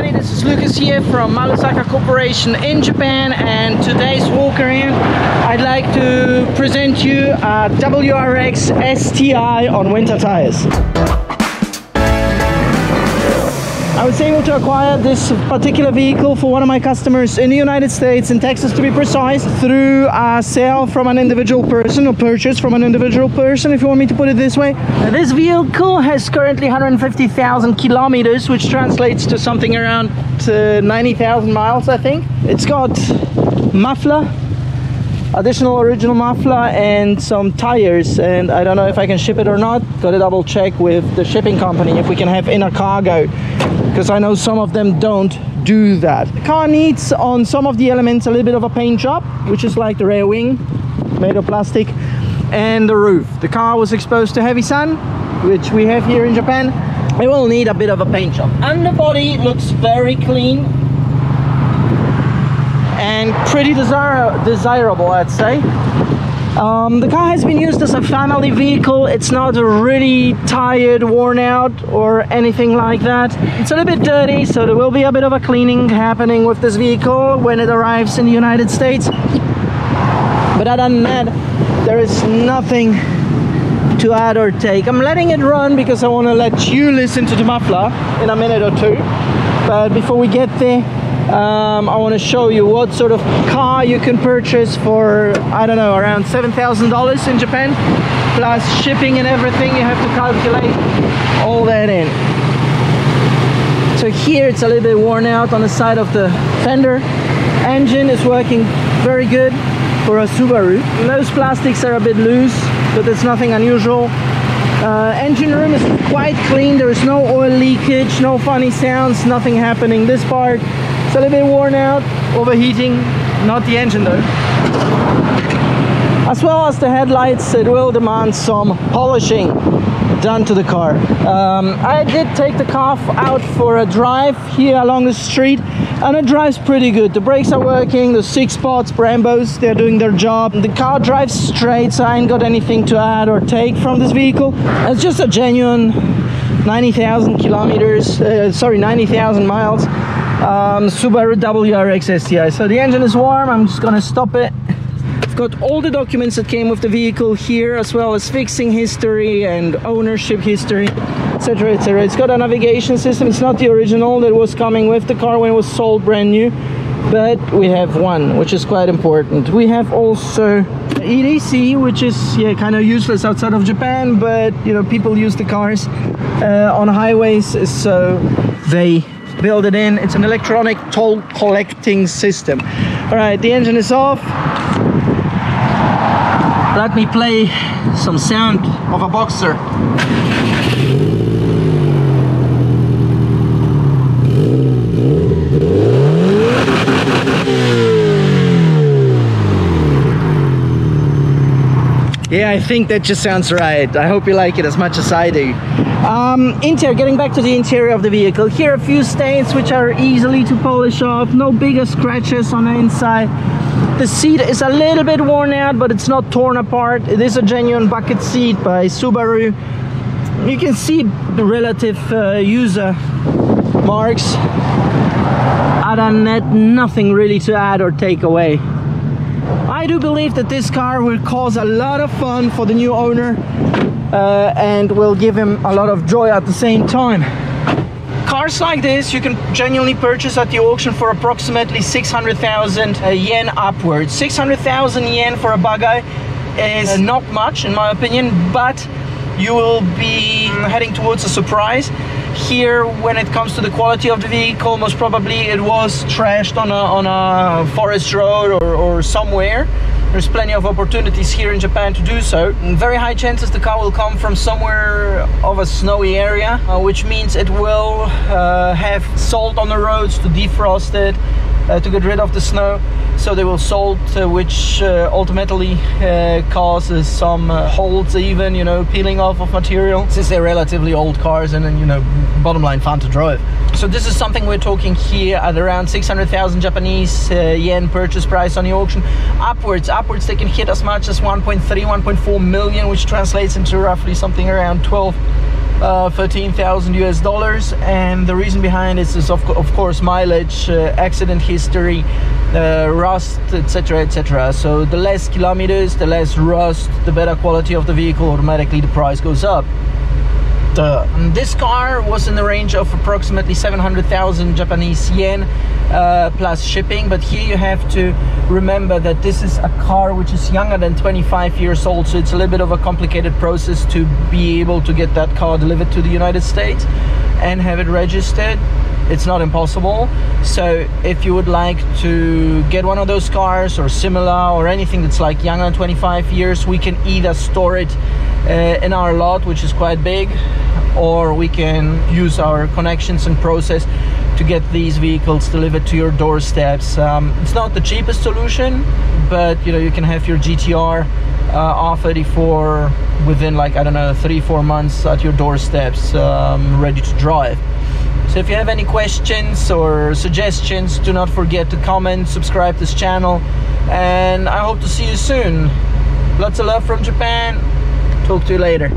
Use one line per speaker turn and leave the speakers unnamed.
everybody, this is Lucas here from Malusaka Corporation in Japan, and today's walk around I'd like to present you a WRX STI on winter tires. I was able to acquire this particular vehicle for one of my customers in the United States, in Texas to be precise, through a sale from an individual person, or purchase from an individual person, if you want me to put it this way. This vehicle has currently 150,000 kilometers, which translates to something around 90,000 miles, I think. It's got muffler, additional original muffler, and some tires, and I don't know if I can ship it or not. Got to double check with the shipping company if we can have inner cargo, because I know some of them don't do that. The car needs on some of the elements a little bit of a paint job, which is like the rear wing made of plastic and the roof. The car was exposed to heavy sun, which we have here in Japan. It will need a bit of a paint job. Underbody looks very clean and pretty desirable, I'd say. The car has been used as a family vehicle. It's not really tired, worn out, or anything like that. It's a little bit dirty, so there will be a bit of a cleaning happening with this vehicle when it arrives in the United States. But other than that, there is nothing to add or take. I'm letting it run because I want to let you listen to the muffler in a minute or two. But before we get there, I want to show you what sort of car you can purchase for, I don't know, around $7,000 in Japan, plus shipping and everything. You have to calculate all that in. So here it's a little bit worn out on the side of the fender. Engine is working very good for a Subaru. Those plastics are a bit loose, but it's nothing unusual. Engine room is quite clean. There is no oil leakage, no funny sounds, nothing happening. This part, it's a little bit worn out, overheating, not the engine though. As well as the headlights, it will demand some polishing done to the car. I did take the car out for a drive here along the street, and it drives pretty good. The brakes are working, the 6 spots, Brambos, they're doing their job. The car drives straight, so I ain't got anything to add or take from this vehicle. It's just a genuine 90,000 kilometers, 90,000 miles. Subaru WRX STI. So the engine is warm. I'm just gonna stop it. I've got all the documents that came with the vehicle here, as well as fixing history and ownership history, etc, etc. It's got a navigation system. It's not the original that was coming with the car when it was sold brand new, but we have one, which is quite important. We have also EDC, which is kind of useless outside of Japan, but you know, people use the cars on highways, so they build it in. It's an electronic toll collecting system. All right, the engine is off. Let me play some sound of a Boxer. Yeah, I think that just sounds right. I hope you like it as much as I do. Interior, getting back to the interior of the vehicle. Here are a few stains which are easily to polish off. No bigger scratches on the inside. The seat is a little bit worn out, but it's not torn apart. It is a genuine bucket seat by Subaru. You can see the relative user marks. Other than that, nothing really to add or take away. I do believe that this car will cause a lot of fun for the new owner and will give him a lot of joy at the same time. Cars like this you can genuinely purchase at the auction for approximately 600,000 yen upwards. 600,000 yen for a buggy is not much in my opinion, but you will be heading towards a surprise. Here, when it comes to the quality of the vehicle, most probably it was trashed on a forest road or somewhere. There's plenty of opportunities here in Japan to do so. Very high chances the car will come from somewhere of a snowy area, which means it will have salt on the roads to defrost it, to get rid of the snow. So they will salt, which ultimately causes some holes, even, you know, peeling off of material, since they're relatively old cars and then, you know, bottom line, fun to drive. So this is something we're talking here at around 600,000 Japanese yen purchase price on the auction. Upwards they can hit as much as 1.3, 1.4 million, which translates into roughly something around 12 13,000 US dollars, and the reason behind it is of course mileage, accident history, rust, etc, etc. So the less kilometers, the less rust, the better quality of the vehicle, automatically the price goes up. This car was in the range of approximately 700,000 Japanese yen plus shipping, but here you have to remember that this is a car which is younger than 25 years old, so it's a little bit of a complicated process to be able to get that car delivered to the United States and have it registered. It's not impossible. So if you would like to get one of those cars or similar or anything that's like younger than 25 years, we can either store it in our lot, which is quite big, or we can use our connections and process to get these vehicles delivered to your doorsteps. It's not the cheapest solution, but you know, you can have your GTR R34 within, like, I don't know, 3-4 months at your doorsteps, ready to drive. So if you have any questions or suggestions, do not forget to comment, subscribe to this channel, and I hope to see you soon. Lots of love from Japan. Talk to you later.